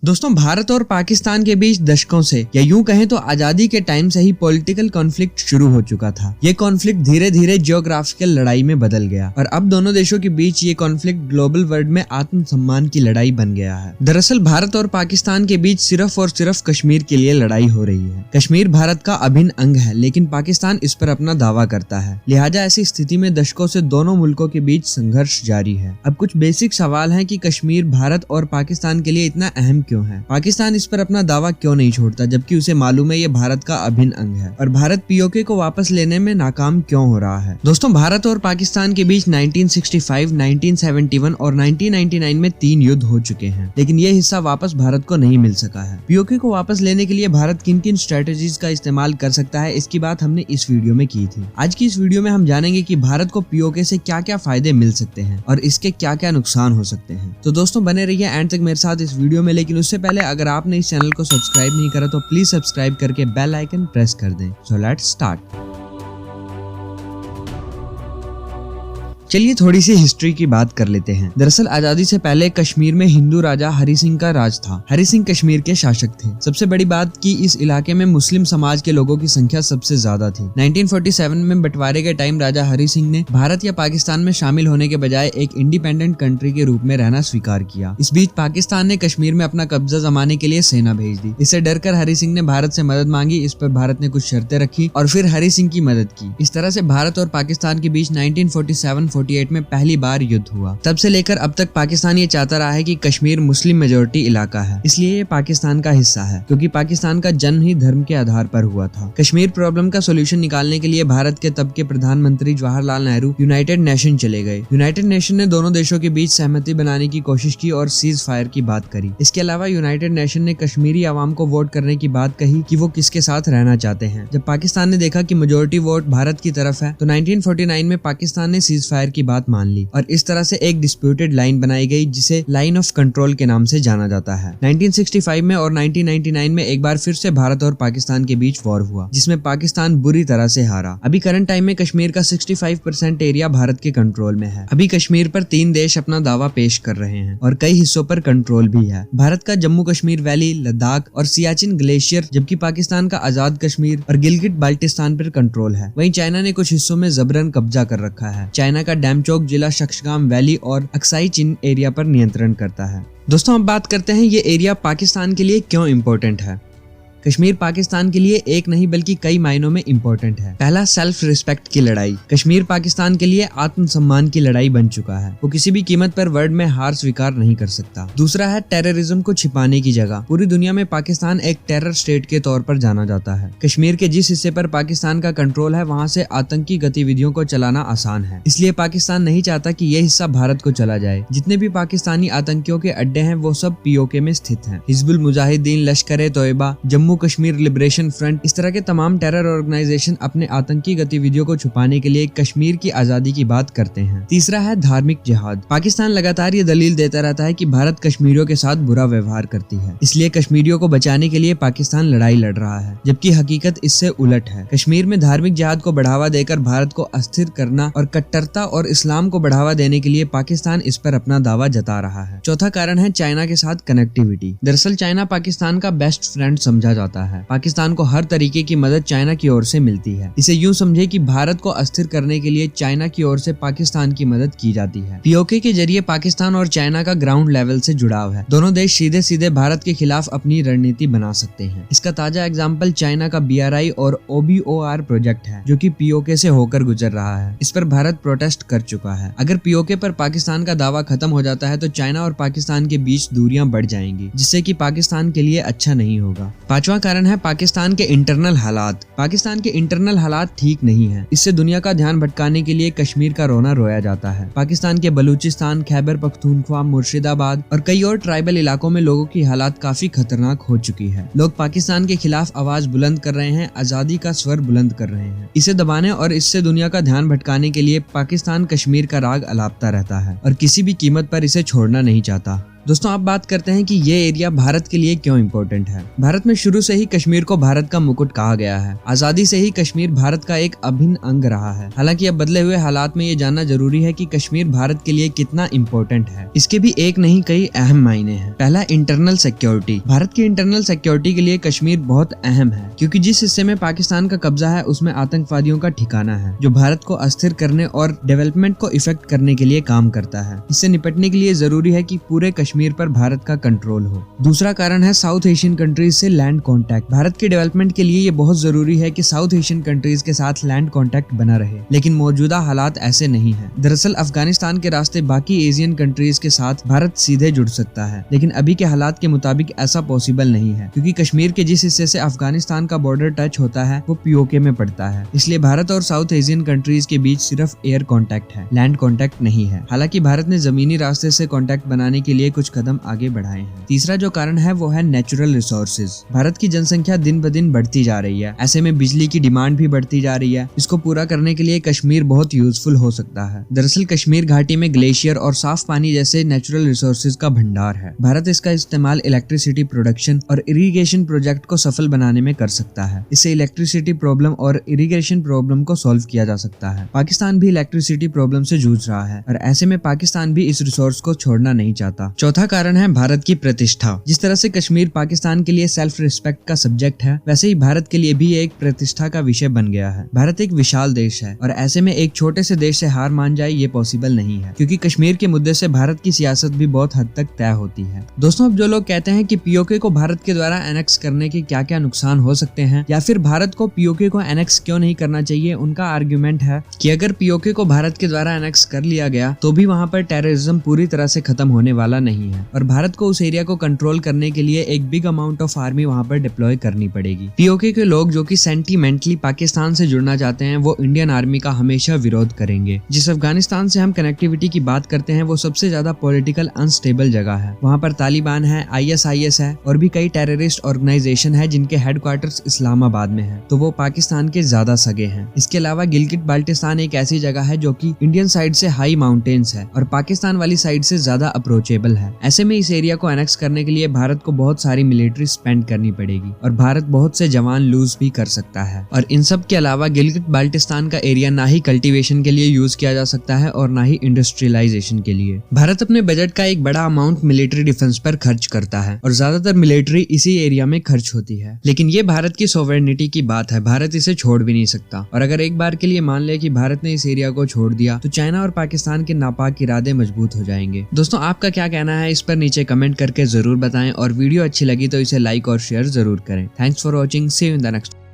दोस्तों, भारत और पाकिस्तान के बीच दशकों से या यूं कहें तो आजादी के टाइम से ही पॉलिटिकल कॉन्फ्लिक्ट शुरू हो चुका था। ये कॉन्फ्लिक्ट धीरे धीरे जियोग्राफिकल लड़ाई में बदल गया और अब दोनों देशों के बीच ये कॉन्फ्लिक्ट ग्लोबल वर्ल्ड में आत्मसम्मान की लड़ाई बन गया है। दरअसल भारत और पाकिस्तान के बीच सिर्फ और सिर्फ कश्मीर के लिए लड़ाई हो रही है। कश्मीर भारत का अभिन्न अंग है, लेकिन पाकिस्तान इस पर अपना दावा करता है। लिहाजा ऐसी स्थिति में दशकों से दोनों मुल्कों के बीच संघर्ष जारी है। अब कुछ बेसिक सवाल हैं कि कश्मीर भारत और पाकिस्तान के लिए इतना अहम क्यों है? पाकिस्तान इस पर अपना दावा क्यों नहीं छोड़ता, जबकि उसे मालूम है ये भारत का अभिन्न अंग है? और भारत पीओके को वापस लेने में नाकाम क्यों हो रहा है? दोस्तों, भारत और पाकिस्तान के बीच 1965, 1971 और 1999 में 3 युद्ध हो चुके हैं, लेकिन ये हिस्सा वापस भारत को नहीं मिल सका है। पीओके को वापस लेने के लिए भारत किन किन स्ट्रेटेजीज का इस्तेमाल कर सकता है, इसकी बात हमने इस वीडियो में की थी। आज की इस वीडियो में हम जानेंगे कि भारत को पीओके से क्या क्या फायदे मिल सकते हैं और इसके क्या क्या नुकसान हो सकते हैं। तो दोस्तों, बने रहिए एंड तक मेरे साथ इस वीडियो में। लेकिन उससे पहले अगर आपने इस चैनल को सब्सक्राइब नहीं करा तो प्लीज सब्सक्राइब करके बेल आइकन प्रेस कर दें। So let's start. चलिए थोड़ी सी हिस्ट्री की बात कर लेते हैं। दरअसल आजादी से पहले कश्मीर में हिंदू राजा हरि सिंह का राज था। हरि सिंह कश्मीर के शासक थे। सबसे बड़ी बात कि इस इलाके में मुस्लिम समाज के लोगों की संख्या सबसे ज्यादा थी। 1947 में बंटवारे के टाइम राजा हरि सिंह ने भारत या पाकिस्तान में शामिल होने के बजाय एक इंडिपेंडेंट कंट्री के रूप में रहना स्वीकार किया। इस बीच पाकिस्तान ने कश्मीर में अपना कब्जा जमाने के लिए सेना भेज दी। इससे डरकर हरि सिंह ने भारत से मदद मांगी। इस पर भारत ने कुछ शर्तें रखी और फिर हरि सिंह की मदद की। इस तरह से भारत और पाकिस्तान के बीच 1947-48 में पहली बार युद्ध हुआ। तब से लेकर अब तक पाकिस्तान ये चाहता रहा है कि कश्मीर मुस्लिम मेजोरिटी इलाका है, इसलिए ये पाकिस्तान का हिस्सा है, क्योंकि पाकिस्तान का जन्म ही धर्म के आधार पर हुआ था। कश्मीर प्रॉब्लम का सोल्यूशन निकालने के लिए भारत के तब के प्रधानमंत्री जवाहरलाल नेहरू यूनाइटेड नेशन चले गए। यूनाइटेड नेशन ने दोनों देशों के बीच सहमति बनाने की कोशिश की और सीज फायर की बात करी। इसके अलावा यूनाइटेड नेशन ने कश्मीरी आवाम को वोट करने की बात कही कि वो किसके साथ रहना चाहते हैं। जब पाकिस्तान ने देखा कि मेजोरिटी वोट भारत की तरफ है तो 1949 में पाकिस्तान ने सीज फायर की बात मान ली और इस तरह से एक डिस्प्यूटेड लाइन बनाई गई जिसे लाइन ऑफ कंट्रोल के नाम से जाना जाता है। 1965 में और 1999 में एक बार फिर से भारत और पाकिस्तान के बीच वॉर हुआ, जिसमें पाकिस्तान बुरी तरह से हारा। अभी करंट टाइम में कश्मीर का 65% एरिया भारत के कंट्रोल में है। अभी कश्मीर पर 3 देश अपना दावा पेश कर रहे हैं और कई हिस्सों पर कंट्रोल भी है। भारत का जम्मू कश्मीर वैली, लद्दाख और सियाचिन ग्लेशियर, जबकि पाकिस्तान का आजाद कश्मीर और गिलगिट बाल्टिस्तान पर कंट्रोल है। वहीं चाइना ने कुछ हिस्सों में जबरन कब्जा कर रखा है। चाइना का डैमचौक जिला शक्सगाम वैली और अक्साई चिन एरिया पर नियंत्रण करता है। दोस्तों, अब बात करते हैं ये एरिया पाकिस्तान के लिए क्यों इम्पोर्टेंट है। कश्मीर पाकिस्तान के लिए एक नहीं बल्कि कई मायनों में इम्पोर्टेंट है। पहला, सेल्फ रिस्पेक्ट की लड़ाई। कश्मीर पाकिस्तान के लिए आत्मसम्मान की लड़ाई बन चुका है। वो किसी भी कीमत पर वर्ल्ड में हार स्वीकार नहीं कर सकता। दूसरा है टेररिज्म को छिपाने की जगह। पूरी दुनिया में पाकिस्तान एक टेरर स्टेट के तौर पर जाना जाता है। कश्मीर के जिस हिस्से पर पाकिस्तान का कंट्रोल है वहाँ से आतंकी गतिविधियों को चलाना आसान है, इसलिए पाकिस्तान नहीं चाहता कि यह हिस्सा भारत को चला जाए। जितने भी पाकिस्तानी आतंकियों के अड्डे हैं वो सब पीओके में स्थित हैं। हिजबुल मुजाहिदीन, लश्कर-ए-तोयबा, जम्मू कश्मीर लिबरेशन फ्रंट, इस तरह के तमाम टेरर ऑर्गेनाइजेशन अपने आतंकी गतिविधियों को छुपाने के लिए कश्मीर की आजादी की बात करते हैं। तीसरा है धार्मिक जिहाद। पाकिस्तान लगातार ये दलील देता रहता है कि भारत कश्मीरियों के साथ बुरा व्यवहार करती है, इसलिए कश्मीरियों को बचाने के लिए पाकिस्तान लड़ाई लड़ रहा है, जबकि हकीकत इससे उलट है। कश्मीर में धार्मिक जिहाद को बढ़ावा देकर भारत को अस्थिर करना और कट्टरता और इस्लाम को बढ़ावा देने के लिए पाकिस्तान इस पर अपना दावा जता रहा है। चौथा कारण है चाइना के साथ कनेक्टिविटी। दरअसल चाइना पाकिस्तान का बेस्ट फ्रेंड समझा जाता है। पाकिस्तान को हर तरीके की मदद चाइना की ओर से मिलती है। इसे यूं समझे कि भारत को अस्थिर करने के लिए चाइना की ओर से पाकिस्तान की मदद की जाती है। पीओके के जरिए पाकिस्तान और चाइना का ग्राउंड लेवल से जुड़ाव है। दोनों देश सीधे सीधे भारत के खिलाफ अपनी रणनीति बना सकते हैं। इसका ताजा एग्जाम्पल चाइना का BRI और OBOR प्रोजेक्ट है, जो कि पीओके से होकर गुजर रहा है। इस पर भारत प्रोटेस्ट कर चुका है। अगर पीओके पर पाकिस्तान का दावा खत्म हो जाता है तो चाइना और पाकिस्तान के बीच दूरियां बढ़ जाएंगी, जिससे कि पाकिस्तान के लिए अच्छा नहीं होगा। पांचवा कारण है पाकिस्तान के इंटरनल हालात। पाकिस्तान के इंटरनल हालात ठीक नहीं है। इससे दुनिया का ध्यान भटकाने के लिए कश्मीर का रोना रोया जाता है। पाकिस्तान के बलूचिस्तान, खैबर पख्तूनख्वा, मुर्शिदाबाद और कई और ट्राइबल इलाकों में लोगों की हालात काफी खतरनाक हो चुकी है। लोग पाकिस्तान के खिलाफ आवाज बुलंद कर रहे हैं, आजादी का स्वर बुलंद कर रहे हैं। इसे दबाने और इससे दुनिया का ध्यान भटकाने के लिए पाकिस्तान कश्मीर का राग अलापता रहता है और किसी भी कीमत पर इसे छोड़ना नहीं चाहता। दोस्तों अब बात करते हैं कि ये एरिया भारत के लिए क्यों इम्पोर्टेंट है। भारत में शुरू से ही कश्मीर को भारत का मुकुट कहा गया है। आजादी से ही कश्मीर भारत का एक अभिन्न अंग रहा है। हालांकि अब बदले हुए हालात में ये जानना जरूरी है कि कश्मीर भारत के लिए कितना इम्पोर्टेंट है। इसके भी एक नहीं कई अहम मायने हैं। पहला, इंटरनल सिक्योरिटी। भारत की इंटरनल सिक्योरिटी के लिए कश्मीर बहुत अहम है, क्योंकि जिस हिस्से में पाकिस्तान का कब्जा है उसमें आतंकवादियों का ठिकाना है, जो भारत को अस्थिर करने और डेवलपमेंट को इफेक्ट करने के लिए काम करता है। इससे निपटने के लिए जरूरी है कि पूरे कश्मीर पर भारत का कंट्रोल हो। दूसरा कारण है साउथ एशियन कंट्रीज से लैंड कॉन्टैक्ट। भारत के डेवलपमेंट के लिए ये बहुत जरूरी है कि साउथ एशियन कंट्रीज के साथ लैंड कॉन्टैक्ट बना रहे, लेकिन मौजूदा हालात ऐसे नहीं है। दरअसल अफगानिस्तान के रास्ते बाकी एशियन कंट्रीज के साथ भारत सीधे जुड़ सकता है, लेकिन अभी के हालात के मुताबिक ऐसा पॉसिबल नहीं है, क्योंकि कश्मीर के जिस हिस्से से अफगानिस्तान का बॉर्डर टच होता है वो पीओके में पड़ता है। इसलिए भारत और साउथ एशियन कंट्रीज के बीच सिर्फ एयर कॉन्टैक्ट है, लैंड कॉन्टैक्ट नहीं है। हालांकि भारत ने जमीनी रास्ते से कॉन्टैक्ट बनाने के लिए कुछ कदम आगे बढ़ाए हैं। तीसरा जो कारण है वो है नेचुरल रिसोर्सेज। भारत की जनसंख्या दिन ब दिन बढ़ती जा रही है, ऐसे में बिजली की डिमांड भी बढ़ती जा रही है। इसको पूरा करने के लिए कश्मीर बहुत यूजफुल हो सकता है। दरअसल कश्मीर घाटी में ग्लेशियर और साफ पानी जैसे नेचुरल रिसोर्सेज का भंडार है। भारत इसका इस्तेमाल इलेक्ट्रिसिटी प्रोडक्शन और इरिगेशन प्रोजेक्ट को सफल बनाने में कर सकता है। इससे इलेक्ट्रिसिटी प्रॉब्लम और इरिगेशन प्रॉब्लम को सॉल्व किया जा सकता है। पाकिस्तान भी इलेक्ट्रिसिटी प्रॉब्लम से जूझ रहा है और ऐसे में पाकिस्तान भी इस रिसोर्स को छोड़ना नहीं चाहता। चौथा कारण है भारत की प्रतिष्ठा। जिस तरह से कश्मीर पाकिस्तान के लिए सेल्फ रिस्पेक्ट का सब्जेक्ट है, वैसे ही भारत के लिए भी एक प्रतिष्ठा का विषय बन गया है। भारत एक विशाल देश है और ऐसे में एक छोटे से देश से हार मान जाए ये पॉसिबल नहीं है, क्योंकि कश्मीर के मुद्दे से भारत की सियासत भी बहुत हद तक तय होती है। दोस्तों अब जो लोग कहते हैं कि पीओके को भारत के द्वारा एनेक्स करने के क्या क्या नुकसान हो सकते हैं, या फिर भारत को पीओके को एनेक्स क्यों नहीं करना चाहिए, उनका आर्ग्यूमेंट है कि अगर पीओके को भारत के द्वारा एनेक्स कर लिया गया तो भी वहाँ पर टेररिज्म पूरी तरह से खत्म होने वाला नहीं है और भारत को उस एरिया को कंट्रोल करने के लिए एक बिग अमाउंट ऑफ आर्मी वहाँ पर डिप्लॉय करनी पड़ेगी। पीओके के लोग जो कि सेंटीमेंटली पाकिस्तान से जुड़ना चाहते हैं वो इंडियन आर्मी का हमेशा विरोध करेंगे। जिस अफगानिस्तान से हम कनेक्टिविटी की बात करते हैं वो सबसे ज्यादा पॉलिटिकल अनस्टेबल जगह है। वहाँ पर तालिबान है, ISIS है और भी कई टेररिस्ट ऑर्गेनाइजेशन है जिनके हेडक्वार्टर्स इस्लामाबाद में है, तो वो पाकिस्तान के ज्यादा सगे हैं। इसके अलावा गिलगिट बाल्टिस्तान एक ऐसी जगह है जो कि इंडियन साइड से हाई माउंटेन्स है और पाकिस्तान वाली साइड से ज्यादा अप्रोचेबल है। ऐसे में इस एरिया को एनेक्स करने के लिए भारत को बहुत सारी मिलिट्री स्पेंड करनी पड़ेगी और भारत बहुत से जवान लूज भी कर सकता है। और इन सब के अलावा गिलगिट बाल्टिस्तान का एरिया ना ही कल्टीवेशन के लिए यूज किया जा सकता है और ना ही इंडस्ट्रियलाइजेशन के लिए। भारत अपने बजट का एक बड़ा अमाउंट मिलिट्री डिफेंस पर खर्च करता है और ज्यादातर मिलिट्री इसी एरिया में खर्च होती है, लेकिन ये भारत की सोवरेनिटी की बात है, भारत इसे छोड़ भी नहीं सकता। और अगर एक बार के लिए मान ले कि भारत ने इस एरिया को छोड़ दिया तो चाइना और पाकिस्तान के नापाक इरादे मजबूत हो जाएंगे। दोस्तों आपका क्या कहना है इस पर नीचे कमेंट करके जरूर बताएं और वीडियो अच्छी लगी तो इसे लाइक और शेयर जरूर करें। Thanks for watching, see you in the next.